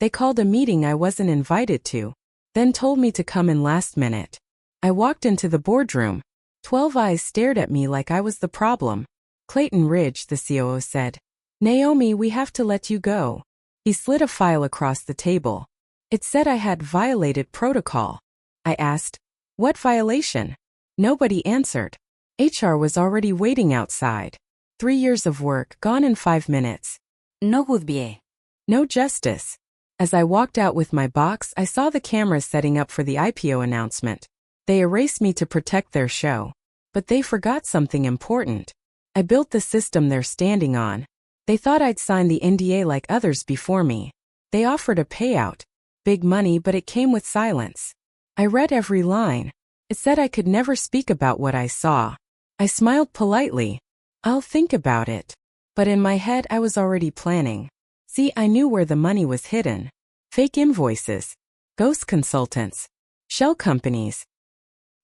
They called a meeting I wasn't invited to, then told me to come in last minute. I walked into the boardroom. 12 eyes stared at me like I was the problem. Clayton Ridge, the COO, said, "Naomi, we have to let you go." He slid a file across the table. It said I had violated protocol. I asked, "What violation?" Nobody answered. HR was already waiting outside. 3 years of work gone in 5 minutes. No goodbye. No justice. As I walked out with my box, I saw the cameras setting up for the IPO announcement. They erased me to protect their show. But they forgot something important. I built the system they're standing on. They thought I'd sign the NDA like others before me. They offered a payout. Big money, but it came with silence. I read every line. It said I could never speak about what I saw. I smiled politely. I'll think about it. But in my head I was already planning. See, I knew where the money was hidden. Fake invoices. Ghost consultants. Shell companies.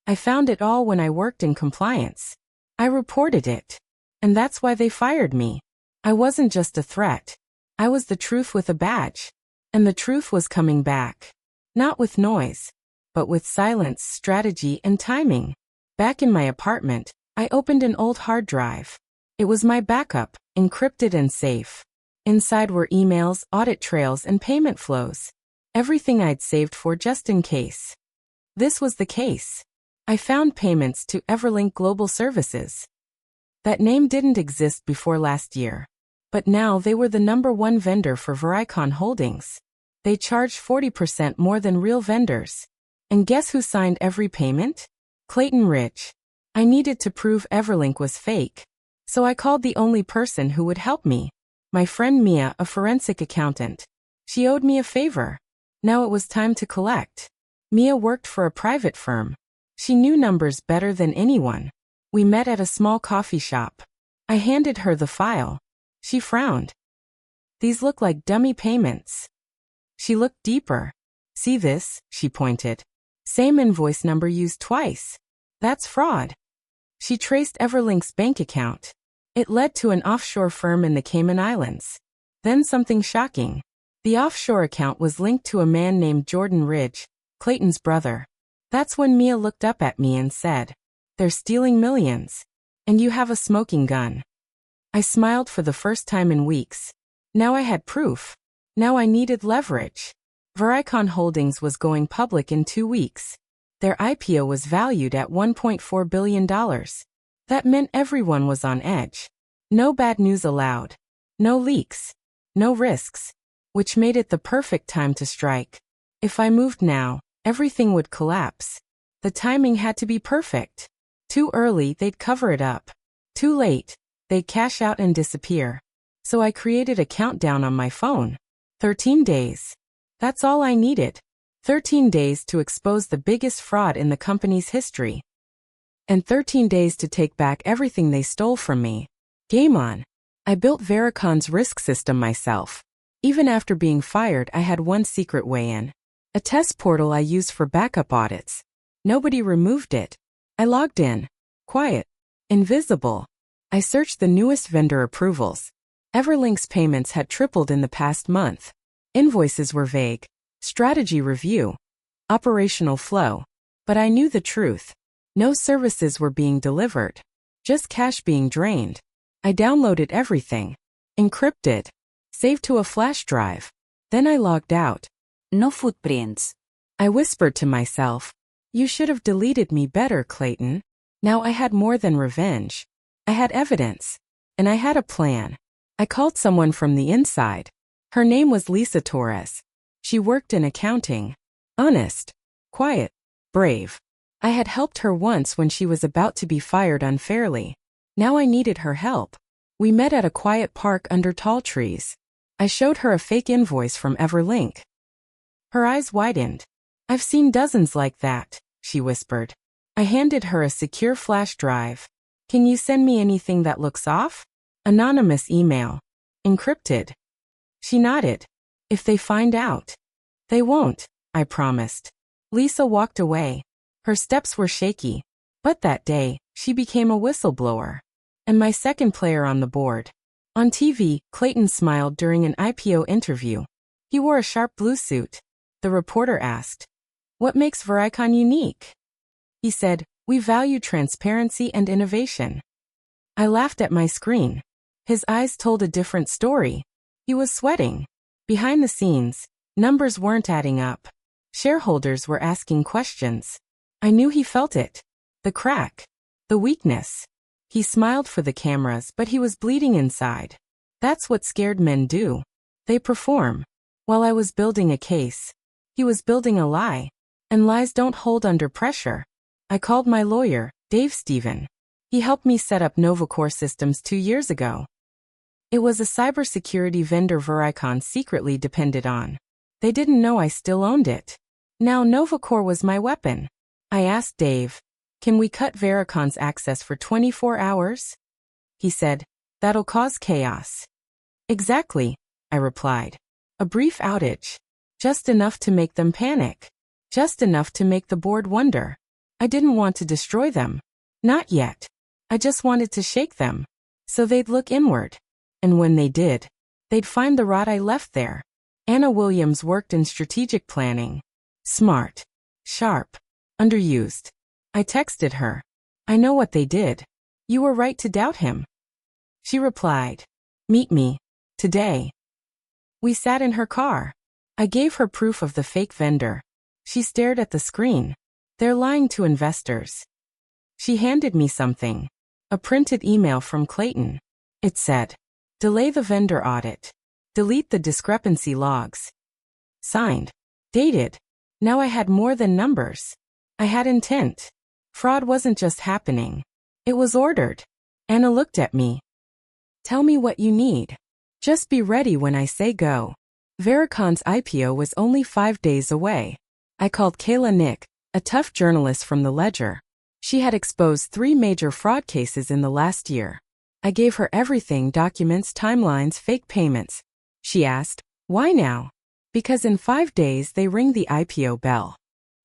I found it all when I worked in compliance. I reported it. And that's why they fired me. I wasn't just a threat. I was the truth with a badge. And the truth was coming back. Not with noise, but with silence, strategy, and timing. Back in my apartment, I opened an old hard drive. It was my backup, encrypted and safe. Inside were emails, audit trails, and payment flows. Everything I'd saved for just in case. This was the case. I found payments to Everlink Global Services. That name didn't exist before last year. But now they were the #1 vendor for Vericon Holdings. They charged 40% more than real vendors. And guess who signed every payment? Clayton Ridge. I needed to prove Everlink was fake. So I called the only person who would help me. My friend Mia, a forensic accountant. She owed me a favor. Now it was time to collect. Mia worked for a private firm. She knew numbers better than anyone. We met at a small coffee shop. I handed her the file. She frowned. "These look like dummy payments." She looked deeper. "See this?" she pointed. "Same invoice number used twice. That's fraud." She traced Everlink's bank account. It led to an offshore firm in the Cayman Islands. Then something shocking. The offshore account was linked to a man named Jordan Ridge, Clayton's brother. That's when Mia looked up at me and said, "They're stealing millions. And you have a smoking gun." I smiled for the first time in weeks. Now I had proof. Now I needed leverage. Vericon Holdings was going public in 2 weeks. Their IPO was valued at $1.4 billion. That meant everyone was on edge. No bad news allowed. No leaks. No risks. Which made it the perfect time to strike. If I moved now, everything would collapse. The timing had to be perfect. Too early, they'd cover it up. Too late, they'd cash out and disappear. So I created a countdown on my phone. 13 days. That's all I needed. 13 days to expose the biggest fraud in the company's history. And 13 days to take back everything they stole from me. Game on. I built Vericon's risk system myself. Even after being fired, I had one secret way in. A test portal I used for backup audits. Nobody removed it. I logged in. Quiet. Invisible. I searched the newest vendor approvals. Everlink's payments had tripled in the past month. Invoices were vague. Strategy review. Operational flow. But I knew the truth. No services were being delivered. Just cash being drained. I downloaded everything. Encrypted. Saved to a flash drive. Then I logged out. No footprints. I whispered to myself, "You should have deleted me better, Clayton." Now I had more than revenge. I had evidence. And I had a plan. I called someone from the inside. Her name was Lisa Torres. She worked in accounting. Honest. Quiet. Brave. I had helped her once when she was about to be fired unfairly. Now I needed her help. We met at a quiet park under tall trees. I showed her a fake invoice from Everlink. Her eyes widened. "I've seen dozens like that," she whispered. I handed her a secure flash drive. "Can you send me anything that looks off?" Anonymous email. Encrypted. She nodded. "If they find out." "They won't," I promised. Lisa walked away. Her steps were shaky. But that day, she became a whistleblower. And my second player on the board. On TV, Clayton smiled during an IPO interview. He wore a sharp blue suit. The reporter asked, "What makes Vericon unique?" He said, "We value transparency and innovation." I laughed at my screen. His eyes told a different story. He was sweating. Behind the scenes, numbers weren't adding up. Shareholders were asking questions. I knew he felt it. The crack. The weakness. He smiled for the cameras, but he was bleeding inside. That's what scared men do. They perform. While I was building a case, he was building a lie. And lies don't hold under pressure. I called my lawyer, Dave Stephen. He helped me set up Novacore Systems 2 years ago. It was a cybersecurity vendor Vericon secretly depended on. They didn't know I still owned it. Now Novacore was my weapon. I asked Dave, "Can we cut Vericon's access for 24 hours? He said, "That'll cause chaos." "Exactly," I replied. "A brief outage. Just enough to make them panic. Just enough to make the board wonder." I didn't want to destroy them. Not yet. I just wanted to shake them. So they'd look inward. And when they did, they'd find the rot I left there. Anna Williams worked in strategic planning. Smart. Sharp. Underused. I texted her. "I know what they did. You were right to doubt him." She replied, "Meet me. Today." We sat in her car. I gave her proof of the fake vendor. She stared at the screen. "They're lying to investors." She handed me something. A printed email from Clayton. It said, "Delay the vendor audit. Delete the discrepancy logs." Signed. Dated. Now I had more than numbers. I had intent. Fraud wasn't just happening. It was ordered. Anna looked at me. "Tell me what you need. Just be ready when I say go." Vericon's IPO was only 5 days away. I called Kayla Nick, a tough journalist from the Ledger. She had exposed 3 major fraud cases in the last year. I gave her everything: documents, timelines, fake payments. She asked, "Why now?" "Because in 5 days they ring the IPO bell."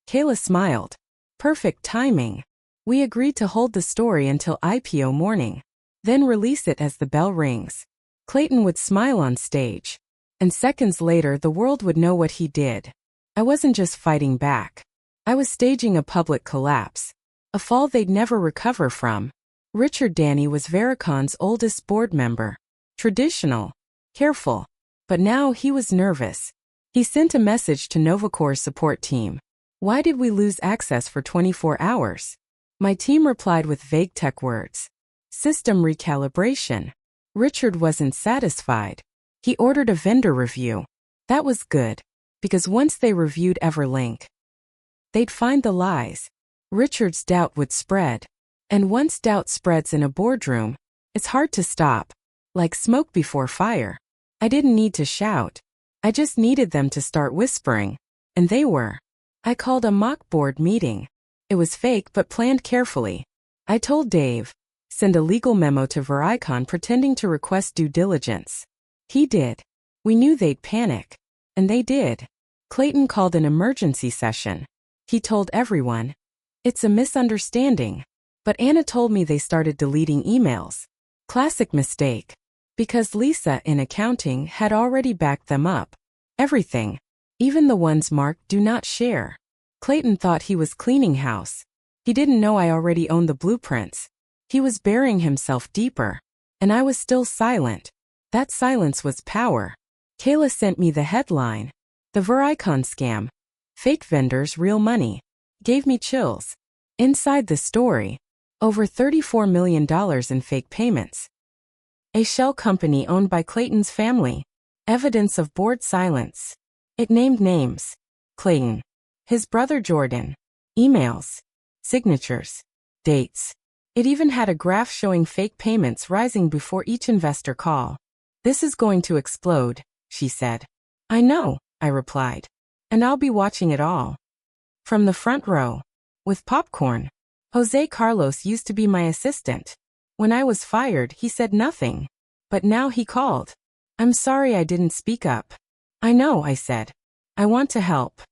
Kayla smiled. "Perfect timing. We agreed to hold the story until IPO morning, then release it as the bell rings." Clayton would smile on stage. And seconds later the world would know what he did. I wasn't just fighting back. I was staging a public collapse. A fall they'd never recover from. Richard Danny was Vericon's oldest board member. Traditional. Careful. But now he was nervous. He sent a message to Novacore's support team. "Why did we lose access for 24 hours? My team replied with vague tech words. "System recalibration." Richard wasn't satisfied. He ordered a vendor review. That was good, because once they reviewed Everlink, they'd find the lies. Richard's doubt would spread. And once doubt spreads in a boardroom, it's hard to stop. Like smoke before fire. I didn't need to shout. I just needed them to start whispering. And they were. I called a mock board meeting. It was fake but planned carefully. I told Dave, "Send a legal memo to Vericon pretending to request due diligence." He did. We knew they'd panic. And they did. Clayton called an emergency session. He told everyone, "It's a misunderstanding." But Anna told me they started deleting emails. Classic mistake. Because Lisa in accounting had already backed them up. Everything. Even the ones marked "Do Not Share." Clayton thought he was cleaning house. He didn't know I already owned the blueprints. He was burying himself deeper. And I was still silent. That silence was power. Kayla sent me the headline. "The Vericon Scam. Fake Vendors, Real Money." Gave me chills. Inside the story, over $34 million in fake payments. A shell company owned by Clayton's family. Evidence of board silence. It named names. Clayton. His brother Jordan. Emails. Signatures. Dates. It even had a graph showing fake payments rising before each investor call. "This is going to explode," she said. "I know," I replied. "And I'll be watching it all." From the front row. With popcorn. Jose Carlos used to be my assistant. When I was fired, he said nothing. But now he called. "I'm sorry I didn't speak up." "I know," I said. "I want to help."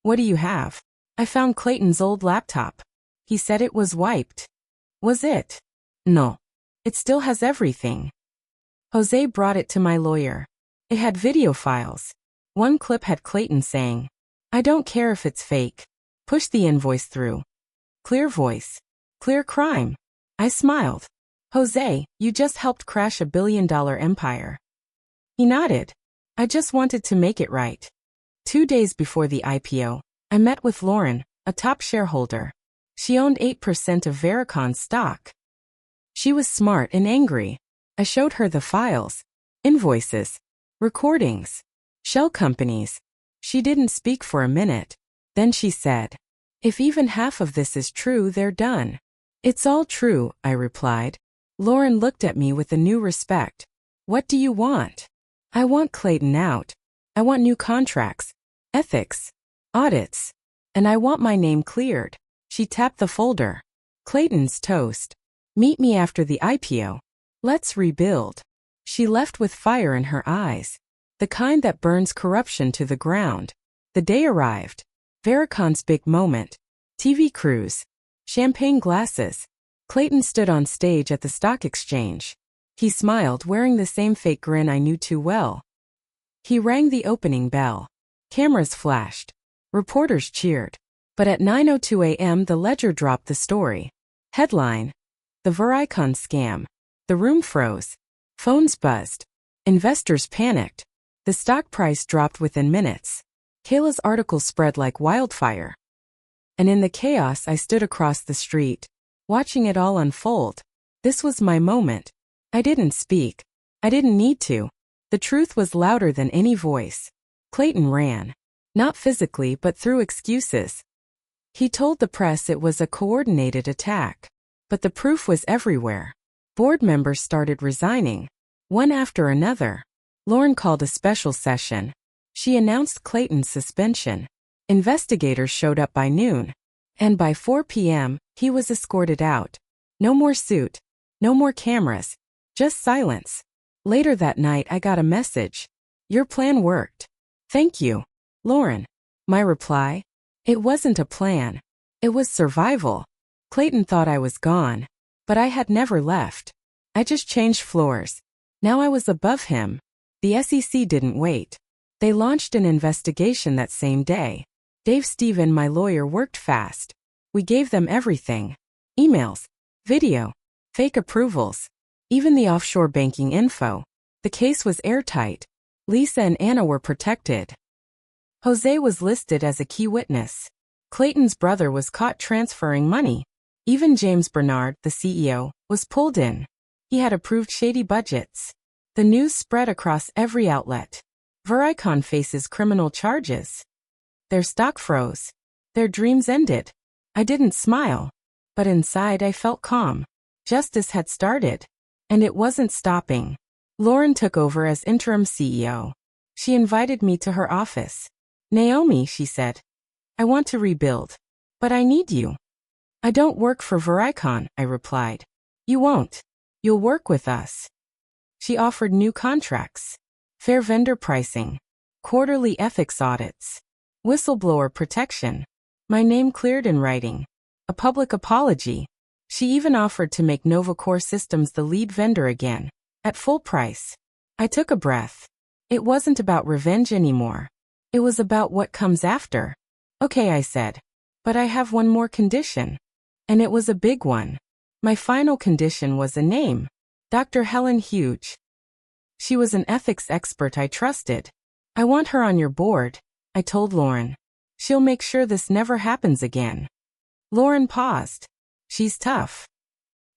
"What do you have?" I found Clayton's old laptop. He said it was wiped. Was it? No. It still has everything. Jose brought it to my lawyer. It had video files. One clip had Clayton saying, "I don't care if it's fake. Push the invoice through." Clear voice. Clear crime. I smiled. "Jose, you just helped crash $1 billion empire." He nodded. "I just wanted to make it right." 2 days before the IPO, I met with Lauren, a top shareholder. She owned 8% of Vericon's stock. She was smart and angry. I showed her the files, invoices, recordings, shell companies. She didn't speak for a minute. Then she said, "If even half of this is true, they're done." "It's all true," I replied. Lauren looked at me with a new respect. "What do you want?" "I want Clayton out. I want new contracts, ethics, audits, and I want my name cleared." She tapped the folder. "Clayton's toast. Meet me after the IPO. Let's rebuild." She left with fire in her eyes, the kind that burns corruption to the ground. The day arrived. Vericon's big moment. TV crews. Champagne glasses. Clayton stood on stage at the stock exchange. He smiled, wearing the same fake grin I knew too well. He rang the opening bell. Cameras flashed. Reporters cheered. But at 9:02 a.m. the Ledger dropped the story. Headline: The Vericon Scam. The room froze. Phones buzzed. Investors panicked. The stock price dropped within minutes. Kayla's article spread like wildfire. And in the chaos I stood across the street, watching it all unfold. This was my moment. I didn't speak. I didn't need to. The truth was louder than any voice. Clayton ran. Not physically, but through excuses. He told the press it was a coordinated attack. But the proof was everywhere. Board members started resigning, one after another. Lauren called a special session. She announced Clayton's suspension. Investigators showed up by noon. And by 4 p.m., he was escorted out. No more suit. No more cameras. Just silence. Later that night I got a message. "Your plan worked. Thank you, Lauren." My reply? It wasn't a plan. It was survival. Clayton thought I was gone. But I had never left. I just changed floors. Now I was above him. The SEC didn't wait. They launched an investigation that same day. Dave Stephen, my lawyer, worked fast. We gave them everything. Emails, video, fake approvals, even the offshore banking info. The case was airtight. Lisa and Anna were protected. Jose was listed as a key witness. Clayton's brother was caught transferring money. Even James Bernard, the CEO, was pulled in. He had approved shady budgets. The news spread across every outlet. Vericon faces criminal charges. Their stock froze. Their dreams ended. I didn't smile. But inside I felt calm. Justice had started. And it wasn't stopping. Lauren took over as interim CEO. She invited me to her office. "Naomi," she said, "I want to rebuild. But I need you." "I don't work for Vericon," I replied. "You won't. You'll work with us." She offered new contracts. Fair vendor pricing. Quarterly ethics audits. Whistleblower protection. My name cleared in writing. A public apology. She even offered to make Nova Core Systems the lead vendor again, at full price. I took a breath. It wasn't about revenge anymore. It was about what comes after. "Okay," I said. "But I have one more condition." And it was a big one. My final condition was a name. Dr. Helen Huge. She was an ethics expert I trusted. "I want her on your board," I told Lauren. "She'll make sure this never happens again." Lauren paused. "She's tough."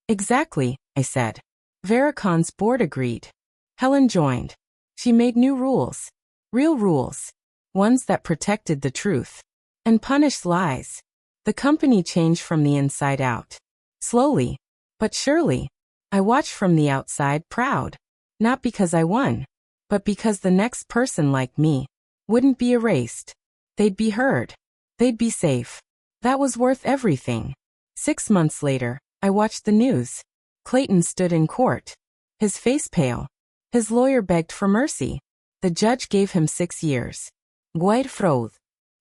"Exactly," I said. Vericon's board agreed. Helen joined. She made new rules. Real rules. Ones that protected the truth. And punished lies. The company changed from the inside out. Slowly. But surely. I watched from the outside, proud. Not because I won. But because the next person like me wouldn't be erased. They'd be heard. They'd be safe. That was worth everything. 6 months later, I watched the news. Clayton stood in court. His face pale. His lawyer begged for mercy. The judge gave him 6 years. Guaid fraud.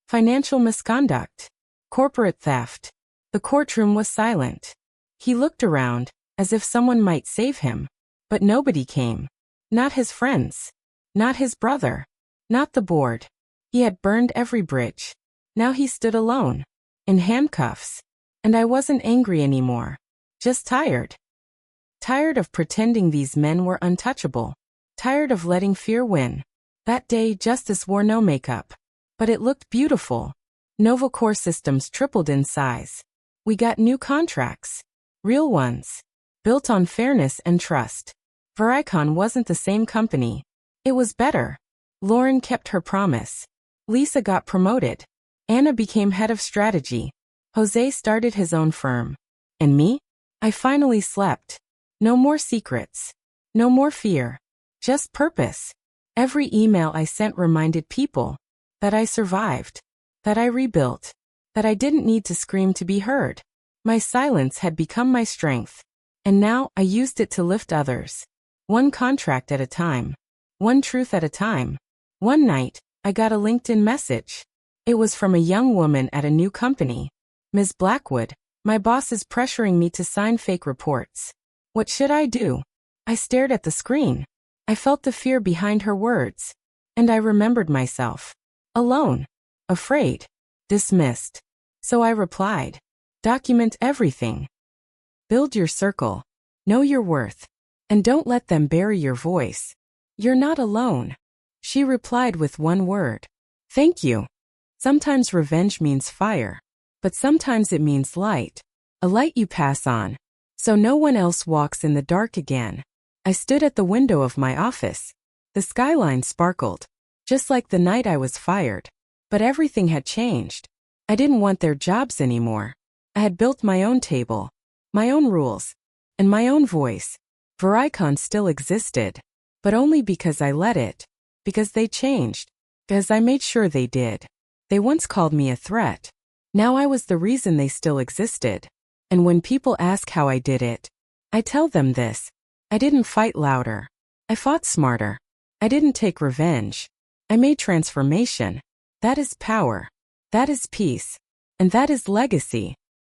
Financial misconduct. Corporate theft. The courtroom was silent. He looked around, as if someone might save him. But nobody came. Not his friends. Not his brother. Not the board. He had burned every bridge. Now he stood alone, in handcuffs. And I wasn't angry anymore. Just tired. Tired of pretending these men were untouchable. Tired of letting fear win. That day, Justice wore no makeup. But it looked beautiful. Novo Core Systems tripled in size. We got new contracts. Real ones. Built on fairness and trust. Vericon wasn't the same company. It was better. Lauren kept her promise. Lisa got promoted. Anna became head of strategy. Jose started his own firm. And me? I finally slept. No more secrets. No more fear. Just purpose. Every email I sent reminded people that I survived, that I rebuilt, that I didn't need to scream to be heard. My silence had become my strength. And now I used it to lift others. One contract at a time. One truth at a time. One night, I got a LinkedIn message. It was from a young woman at a new company. Ms. Blackwood, my boss is pressuring me to sign fake reports. What should I do? I stared at the screen. I felt the fear behind her words. And I remembered myself. Alone. Afraid. Dismissed. So I replied. Document everything. Build your circle. Know your worth. And don't let them bury your voice. You're not alone. She replied with one word. Thank you. Sometimes revenge means fire. But sometimes it means light. A light you pass on. So no one else walks in the dark again. I stood at the window of my office. The skyline sparkled. Just like the night I was fired. But everything had changed. I didn't want their jobs anymore. I had built my own table. My own rules. And my own voice. Vericon still existed. But only because I let it. Because they changed. Because I made sure they did. They once called me a threat. Now I was the reason they still existed. And when people ask how I did it, I tell them this. I didn't fight louder. I fought smarter. I didn't take revenge. I made transformation. That is power. That is peace. And that is legacy.